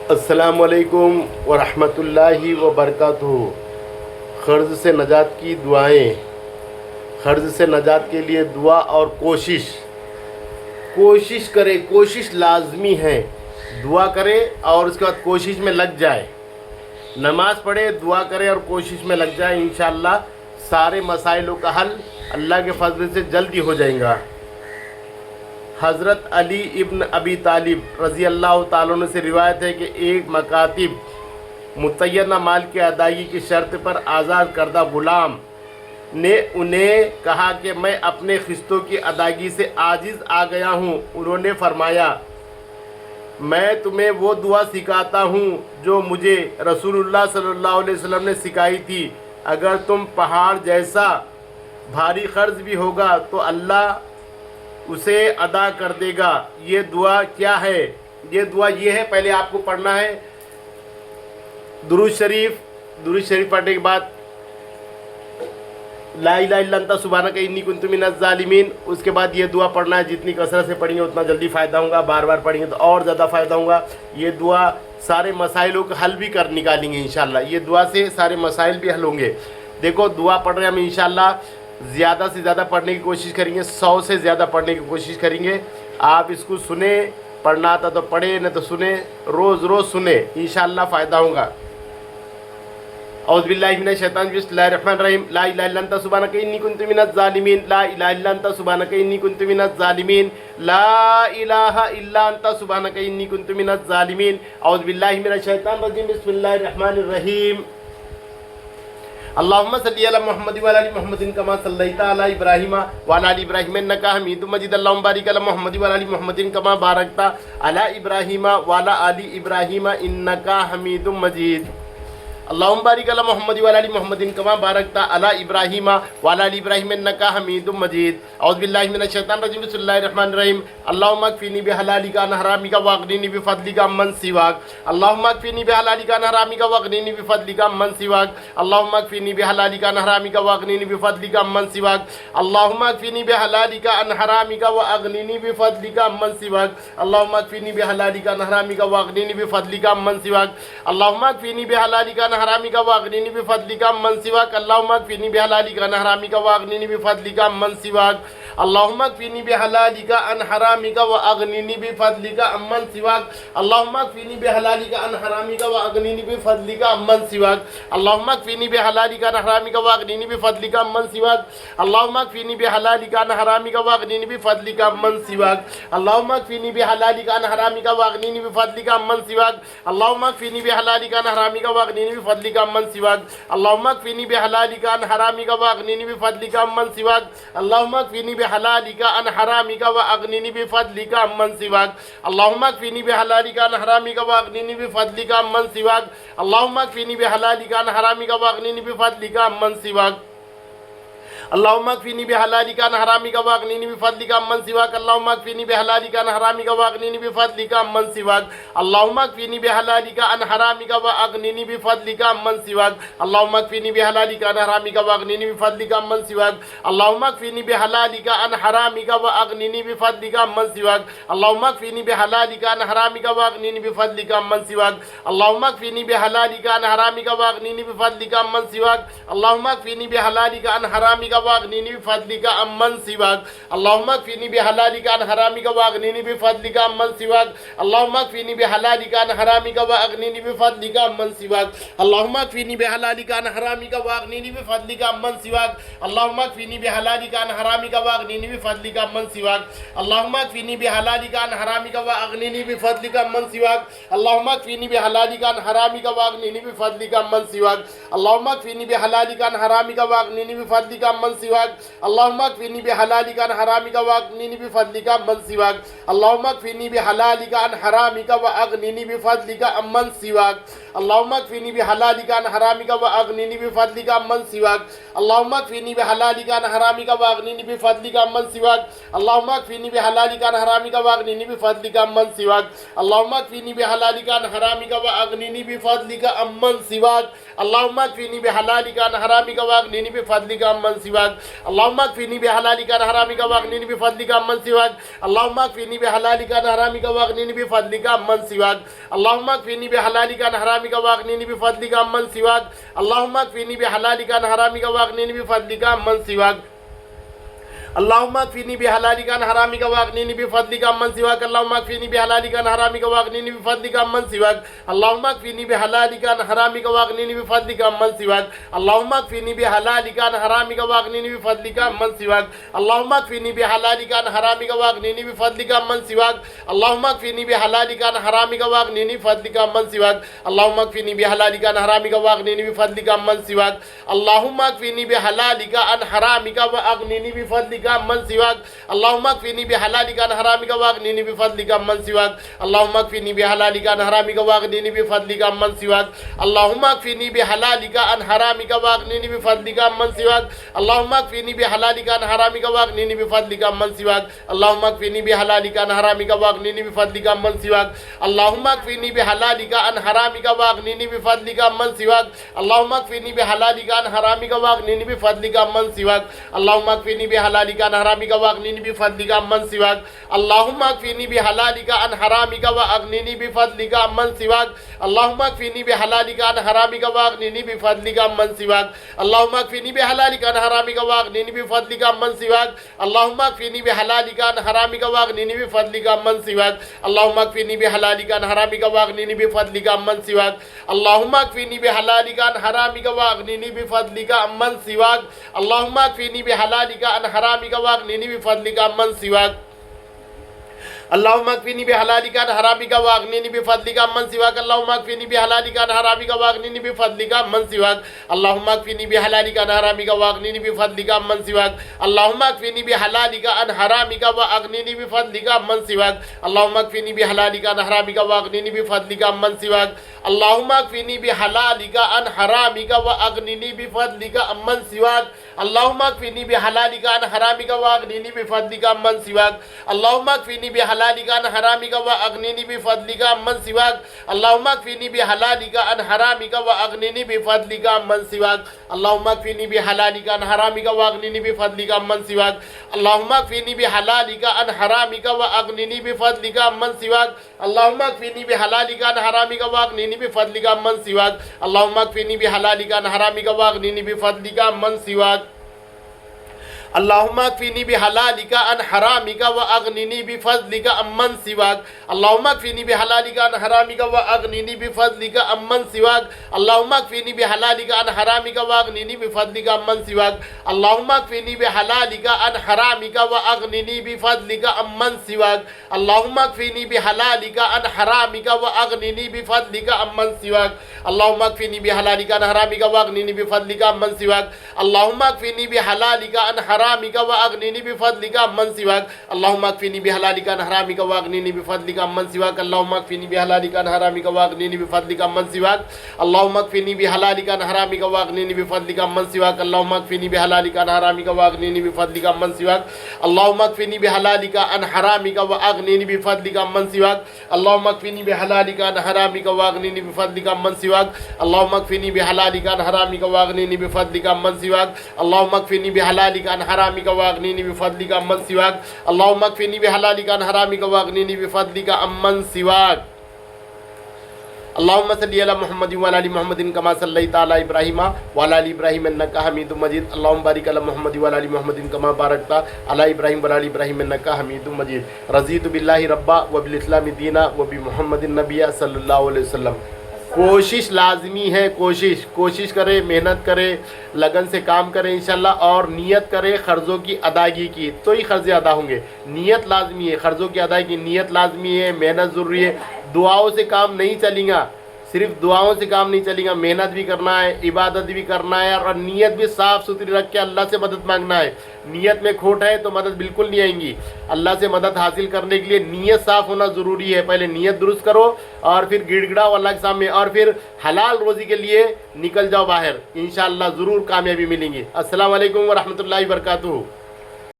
अस्सलामुअलैकुम वरहमतुल्लाहि वबरकातुहू। क़र्ज़ से नजात की दुआएं। क़र्ज़ से नजात के लिए दुआ और कोशिश करें, कोशिश लाजमी है। दुआ करें और उसके बाद कोशिश में लग जाए। नमाज़ पढ़े, दुआ करें और कोशिश में लग जाए। इंशाअल्लाह सारे मसाइलों का हल अल्लाह के फजल से जल्दी हो जाएगा। हज़रत अली इब्न अबी तालिब रज़ी अल्लाह ताला अन्हु से रिवायत है कि एक मकातिब मुतय्यना माल की अदायगी की शर्त पर आज़ाद करदा ग़ुलाम ने उन्हें कहा कि मैं अपने क़िस्तों की अदायगी से आजिज़ आ गया हूँ। उन्होंने फरमाया, मैं तुम्हें वो दुआ सिखाता हूँ जो मुझे रसूलुल्लाह सल्लल्लाहु अलैहि वसल्लम ने सिखाई थी। अगर तुम पहाड़ जैसा भारी क़र्ज़ भी होगा तो अल्लाह उसे अदा कर देगा। ये दुआ क्या है? ये दुआ ये है, पहले आपको पढ़ना है दुरूद शरीफ पढ़ने के बाद ला इलाहा इल्ला अंता सुब्हानका इन्नी कुन्तु मिनज़ ज़ालिमीन। उसके बाद ये दुआ पढ़ना है। जितनी कसरत से पढ़ेंगे उतना जल्दी फ़ायदा होगा, बार बार पढ़ेंगे तो और ज़्यादा फ़ायदा होगा। ये दुआ सारे मसाइलों का हल भी कर निकालेंगे इंशाअल्लाह। ये दुआ से सारे मसाइल भी हल होंगे। देखो, दुआ पढ़ रहे हैं हम, इंशाअल्लाह ज़्यादा से ज़्यादा पढ़ने की कोशिश करेंगे, 100 से ज़्यादा पढ़ने की कोशिश करेंगे। आप इसको सुने, पढ़ना आता तो पढ़े, नहीं तो सुने, रोज़ सुने, इंशाअल्लाह फ़ायदा होगा। औज़ु बिल्लाहि मिनश शैतानिर रजीम, बिस्मिल्लाहिर रहमानिर रहीम। ला इलाहा इल्ला अंता सुब्हानका इन्नी कुन्तु मिनज़ ज़ालिमीन। ला इलाहा इल्ला अंता सुब्हानका इन्नी कुन्तु मिनज़ ज़ालिमीन। ला इलाहा इल्ला अंता सुब्हानका इन्नी कुन्तु मिनज़ ज़ालिमीन। औज़ु बिल्लाहि मिनश शैतानिर रजीम, बिस्मिल्लाहिर रहमानिर रहीम। अल्लाहुम्मा सल्लि अला मुहम्मद व अला आलि मुहम्मदिन कमा सल्लैता अला इब्राहीम व अला आलि इब्राहीम इन्नका हमीदुम मजीद। अल्लाहुम्मा बारिक अला मुहम्मद व अला आलि मुहम्मदिन कमा बारकता अला इब्राहीम व अला आलि इब्राहीम इन्नका हमीदुम मजीद। अल्लाहुम्मा बारिक अला मुहम्मद व अला आलि मुहम्मदिन कमा बारकता अला इब्राहीम व अला आलि इब्राहीम इन्नका हमीदुम मजीद। औज़ु बिल्लाहि मिनश शैतानिर रजीम, बिस्मिल्लाहिर रहमानिर रहीम। अल्लाहुम्मा अक्फिनी बिहलालिका अन हरामिका वअगनिनी बिफज़लिका अम्मन सिवाक। अल्लाहुम्मा अक्फिनी बिहलालिका अन हरामिका वअगनिनी बिफज़लिका अम्मन सिवाक। अल्लाहुम्मा अक्फिनी बिहलालिका अन हरामिका वअगनिनी बिफज़लिका अम्मन सिवाक। अल्लाहुम्मा अक्फिनी बिहलालिका अन हरामिका वअगनिनी बिफज़लिका अम्मन सिवाक। अल्लाहुम्मा अक्फिनी बिहलालिका अन हरामिका वअगनिनी बिफज़लिका अम्मन सिवाक। अल्लाहुम्मा अक्फिनी बिहलालिका अन हरामिका वअगनिनी बिफज़लिका अम्मन सिवाक। अल्लाहुम्मा अक्फिनी बिहलालिका अन हरामिका वअगनिनी बिफज़लिका अम्मन सिवाक। अल्लाहुम्मा अक्फिनी बिहलालिका अन हरामिका वअगनिनी बिफज़लिका अम्मन सिवाक। अल्लाहुम्मा अक्फिनी बिहलालिका अन हरामिका वअगनिनी बिफज़लिका अम्मन सिवाक। अल्लाहुम्मा अक्फिनी बिहलालिका अन हरामिका वअगनिनी बिफज़लिका अम्मन सिवाक। अल्लाहुम्मा अक्फिनी बिहलालिका अन हरामिका वअगनिनी बिफज़लिका अम्मन सिवाक। अल्लाहुम्मा अक्फिनी बिहलालिका अन हरामिका वअगनिनी बिफज़लिका अम्मन सिवाक। अल्लाहुम्मा अक्फिनी बिहलालिका अन हरामिका वअगनिनी बिफज़लिका अम्मन सिवाक। अल्लाहुम्मा अक्फिनी बिहलालिका अन हरामिका वअगनिनी बिफज़लिका अम्मन सिवाक। अल्लाहुम्मा अक्फिनी बिहलालिका अन हरामिका वअगनिनी बिफज़लिका अम्मन सिवाक। अल्लाहुम्मा अक्फिनी बिहलालिका अन हरामिका वअगनिनी बिफज़लिका अम्मन सिवाक। अल्लाहुम्मा अक्फिनी बिहलालिका अन हरामिका वअगनिनी बिफज़लिका अम्मन सिवाक। अल्लाहुम्मा अक्फिनी बिहलालिका अन हरामिका वअगनिनी बिफज़लिका अम्मन सिवाक। अल्लाहुम्मा अक्फिनी बिहलालिका अन हरामिका वअगनिनी बिफज़लिका अम्मन सिवाक। अल्लाहुम्मा अक्फिनी बिहलालिका अन हरामिका वअगनिनी बिफज़लिका अम्मन सिवाक। अल्लाहुम्मा अक्फिनी बिहलालिका अन हरामिका वअगनिनी बिफज़लिका अम्मन सिवाक। अल्लाहुम्मा अक्फिनी बिहलालिका अन हरामिका वअगनिनी बिफज़लिका अम्मन सिवाक। अल्लाहुम्मा अक्फिनी बिहलालिका अन हरामिका वअगनिनी बिफज़लिका अम्मन सिवाक। अल्लाहुम्मा अक्फिनी बिहलालिका अन हरामिका वअगनिनी बिफज़लिका अम्मन सिवाक। अल्लाहुम्मा अक्फिनी बिहलालिका अन हरामिका वअगनिनी बिफज़लिका अम्मन सिवाक। अल्लाहुम्मा अक्फिनी बिहलालिका अन हरामिका वअगनिनी बिफज़लिका अम्मन सिवाक। अल्लाहुम्मा अक्फिनी बिहलालिका अन हरामिका वअगनिनी बिफज़लिका अम्मन सिवाक। अल्लाहुम्मा अक्फिनी बिहलालिका अन हरामिका वअगनिनी बिफज़लिका अम्मन सिवाक। अल्लाहुम्मा अक्फिनी बिहलालिका अन हरामिका वअगनिनी बिफज़लिका अम्मन सिवाक। अल्लाहुम्मा अक्फिनी बिहलालिका अन हरामिका वअगनिनी बिफज़लिका अम्मन सिवाक। अल्लाहुम्मा अक्फिनी बिहलालिका अन हरामिका वअगनिनी बिफज़लिका अम्मन सिवाक। अल्लाहुम्मा अक्फिनी बिहलालिका अन हरामिका वअगनिनी बिफज़लिका अम्मन सिवाक। अल्लाहुम्मा अक्फिनी बिहलालिका अन हरामिका वअगनिनी बिफज़लिका अम्मन सिवाक। अल्लाहुम्मा अक्फिनी बिहलालिका अन हरामिका वअगनिनी बिफज़लिका अम्मन सिवाक। अल्लाहुम्मा अक्फिनी बिहलालिका अन हरामिका वअगनिनी बिफज़लिका अम्मन सिवाक। अल्लाहुम्मा अक्फिनी बिहलालिका अन हरामिका वअगनिनी बिफज़लिका अम्मन सिवाक। अल्लाहुम्मा अक्फिनी बिहलालिका अन हरामिका वअगनिनी बिफज़लिका अम्मन सिवाक। अल्लाहुम्मा अक्फिनी बिहलालिका अन हरामिका वअगनिनी बिफज़लिका अम्मन सिवाक। अल्लाहुम्मा अक्फिनी बिहलालिका अन हरामिका वअगनिनी बिफज़लिका अम्मन सिवाक। सिवाक अल्लाहुम्मा अक्फिनी बिहलालिका अन हरामिका वअगनिनी बिफज़लिका अम्मन सिवाक अल्लाहुम्मा अक्फिनी बिहलालिका अन हरामिका वअगनिनी बिफज़लिका अम्मन सिवाक अल्लाहुम्मा अक्फिनी बिहलालिका अन हरामिका वअगनिनी बिफज़लिका अम्मन सिवाक अल्लाहुम्मा अक्फिनी बिहलालिका अन हरामिका वअगनिनी बिफज़लिका अम्मन सिवाक अल्लाहुम्मा अक्फिनी बिहलालिका अन हरामिका वअगनिनी बिफज़लिका अम्मन सिवाक अल्लाहुम्मा अक्फिनी बिहलालिका अन हरामिका वअगनिनी बिफज़लिका अम्मन सिवाक अल्लाहुम्मा अक्फिनी बिहलालिका अन हरामिका वअगनिनी बिफज़लिका अम्मन सिवाक अल्लाहुम्मा अक्फिनी बिहलालिका अन हरामिका वअगनिनी बिफज़लिका अम्मन सिवाक अल्लाहुम्मा अक्फिनी बिहलालिका अन हरामिका वअगनिनी बिफज़लिका अम्मन सिवाक अल्लाहुम्मा अक्फिनी बिहलालिका अन हरामिका वअगनिनी बिफज़लिका अम्मन सिवाक अल्लाहुम्मा अक्फिनी बिहलालिका अन हरामिका वअगनिनी बिफज़लिका अम्मन सिवाक अल्लाहुम्मा अक्फिनी बिहलालिका अन हरामिका वअगनिनी बिफज़लिका अम्मन सिवाक अल्लाहुम्मा अक्फिनी बिहलालिका अन हरामिका वअगनिनी बिफज़लिका अम्मन सिवाक अल्लाहुम्मा अक्फिनी बिहलालिका अन हरामिका वअगनिनी बिफज़लिका अम्मन सिवाक अल्लाहुम्मा अक्फिनी बिहलालिका अन हरामिका वअगनिनी बिफज़लिका अम्मन सिवाक अल्लाहुम्मा अक्फिनी बिहलालिका अन हरामिका वअगनिनी बिफज़लिका अम्मन सिवाक अल्लाहुम्मा अक्फिनी बिहलालिका अन हरामिका वअगनिनी बिफज़लिका अम्मन सिवाक अल्लाहुम्मा अक्फिनी बिहलालिका अन हरामिका वअगनिनी बिफज़लिका अम्मन सिवाक अल्लाहुम्मा अक्फिनी बिहलालिका अन हरामिका वअगनिनी बिफज़लिका अम्मन सिवाक अल्लाहुम्मा अक्फिनी बिहलालिका अन हरामिका वअगनिनी बिफज़लिका अम्मन सिवाक अल्लाहुम्मा अक्फिनी बिहलालिका अन हरामिका वअगनिनी बिफज़लिका अम्मन सिवाक अल्लाहुम्मा अक्फिनी बिहलालिका अन हरामिका वअगनिनी बिफज़लिका अम्मन सिवाक अल्लाहुम्मा अक्फिनी बिहलालिका अन हरामिका वअगनिनी बिफज़लिका अम्मन सिवाक अल्लाहुम्मा अक्फिनी बिहलालिका अन हरामिका वअगनिनी बिफज़लिका अम्मन सिवाक अल्लाहुम्मा अक्फिनी बिहलालिका अन हरामिका वअगनिनी बिफज़लिका अम्मन सिवाक अल्लाहुम्मा अक्फिनी बिहलालिका अन हरामिका वअगनिनी बिफज़लिका अम्मन सिवाक अल्लाहुम्मा अक्फिनी बिहलालिका अन हरामिका वअगनिनी बिफज़लिका अम्मन सिवाक अल्लाहुम्मा अक्फिनी बिहलालिका अन हरामिका वअगनिनी बिफज़लिका अम्मन सिवाक अल्लाहुम्मा अक्फिनी बिहलालिका अन हरामिका वअगनिनी बिफज़लिका अम्मन सिवाक अल्लाहुम्मा अक्फिनी बिहलालिका अन हरामिका वअगनिनी बिफज़लिका अम्मन सिवाक अल्लाहुम्मा अक्फिनी बिहलालिका अन हरामिका वअगनिनी बिफज़लिका अम्मन सिवाक अल्लाहुम्मा अक्फिनी बिहलालिका अन हरामिका वअगनिनी बिफज़लिका अम्मन सिवाक अल्लाहुम्मा अक्फिनी बिहलालिका अन हरामिका वअगनिनी बिफज़लिका अम्मन सिवाक अल्लाहुम्मा अक्फिनी बिहलालिका अन हरामिका वअगनिनी बिफज़लिका अम्मन सिवाक अल्लाहुम्मा अक्फिनी बिहलालिका अन हरामिका वअगनिनी बिफज़लिका अम्मन सिवाक अल्लाहुम्मा अक्फिनी बिहलालिका अन हरामिका वअगनिनी बिफज़लिका अम्मन सिवाक अल्लाहुम्मा अक्फिनी बिहलालिका अन हरामिका वअगनिनी बिफज़लिका अम्मन सिवाक अल्लाहुम्मा अक्फिनी बिहलालिका अन हरामिका वअगनिनी बिफज़लिका अम्मन सिवाक अल्लाहुम्मा अक्फिनी बिहलालिका अन हरामिका वअगनिनी बिफज़लिका अम्मन सिवाक अल्लाहुम्मा अक्फिनी बिहलालिका अन हरामिका वअगनिनी बिफज़लिका अम्मन सिवाक अल्लाहुम्मा अक्फिनी बिहलालिका अन हरामिका वअगनिनी बिफज़लिका अम्मन सिवाक अल्लाहुम्मा अक्फिनी बिहलालिका अन हरामिका वअगनिनी बिफज़लिका अम्मन सिवाक अल्लाहुम्मा अक्फिनी बिहलालिका अन हरामिका वअगनिनी बिफज़लिका अम्मन सिवाक अल्लाहुम्मा अक्फिनी बिहलालिका अन हरामिका वअगनिनी बिफज़लिका अम्मन सिवाक अल्लाहुम्मा अक्फिनी बिहलालिका अन हरामिका वअगनिनी बिफज़लिका अम्मन सिवाक अल्लाहुम्मा अक्फिनी बिहलालिका अन हरामिका वअगनिनी बिफज़लिका अम्मन सिवाक अल्लाहुम्मा अक्फिनी बिहलालिका अन हरामिका वअगनिनी बिफज़लिका अम्मन सिवाक अल्लाहुम्मा अक्फिनी बिहलालिका अन हरामिका वअगनिनी बिफज़लिका अम्मन सिवाक अल्लाहुम्मा अक्फिनी बिहलालिका अन हरामिका वअगनिनी बिफज़लिका अम्मन सिवाक अल्लाहुम्मा अक्फिनी बिहलालिका अन हरामिका वअगनिनी बिफज़लिका अम्मन सिवाक अल्लाहुम्मा अक्फिनी बिहलालिका अन हरामिका वअगनिनी बिफज़लिका अम्मन सिवाक अल्लाहुम्मा अक्फिनी बिहलालिका अन हरामिका वअगनिनी बिफज़लिका अम्मन सिवाक अल्लाहुम्मा अक्फिनी बिहलालिका अन हरामिका वअगनिनी बिफज़लिका अम्मन सिवाक अल्लाहुम्मा अक्फिनी बिहलालिका अन हरामिका वअगनिनी बिफज़लिका अम्मन सिवाक अल्लाहुम्मा अक्फिनी बिहलालिका अन हरामिका वअगनिनी बिफज़लिका अम्मन सिवाक अल्लाहुम्मा अक्फिनी बिहलालिका अन हरामिका वअगनिनी बिफज़लिका अम्मन सिवाक अल्लाहुम्मा सल्ली अला मुहम्मदिन व अला आलि मुहम्मदिन कमा सल्लैता अला इब्राहीम व अला आलि इब्राहीम इन्नका हमीदुम मजीद अल्लाहुम्मा बारिक अला मुहम्मदिन व अला आलि मुहम्मदिन कमा बारकता अला इब्राहीम व अला आलि इब्राहीम इन्नका हमीदुम मजीद रज़ीतु बिल्लाहि रब्बा व बिल इस्लामि दीना व बि मुहम्मदिन नबिय्या सल्लल्लाहु अलैहि वसल्लम। कोशिश लाजमी है, कोशिश करें, मेहनत करें, लगन से काम करें इंशाल्लाह, और नियत करें ख़र्ज़ों की अदायगी की, तो ही ख़र्ज़े अदा होंगे। नियत लाजमी है, ख़र्ज़ों की अदायगी की नियत लाजमी है, मेहनत ज़रूरी है। दुआओं से काम नहीं चलेगा, सिर्फ दुआओं से काम नहीं चलेगा, मेहनत भी करना है, इबादत भी करना है, और नियत भी साफ़ सुथरी रख के अल्लाह से मदद मांगना है। नियत में खोट है तो मदद बिल्कुल नहीं आएंगी। अल्लाह से मदद हासिल करने के लिए नियत साफ़ होना ज़रूरी है। पहले नियत दुरुस्त करो और फिर गिड़गिड़ाओ अल्लाह के सामने, और फिर हलाल रोज़ी के लिए निकल जाओ बाहर, इंशाअल्लाह ज़रूर कामयाबी मिलेंगी। अस्सलाम वालेकुम व रहमतुल्लाहि व बरकातुहू।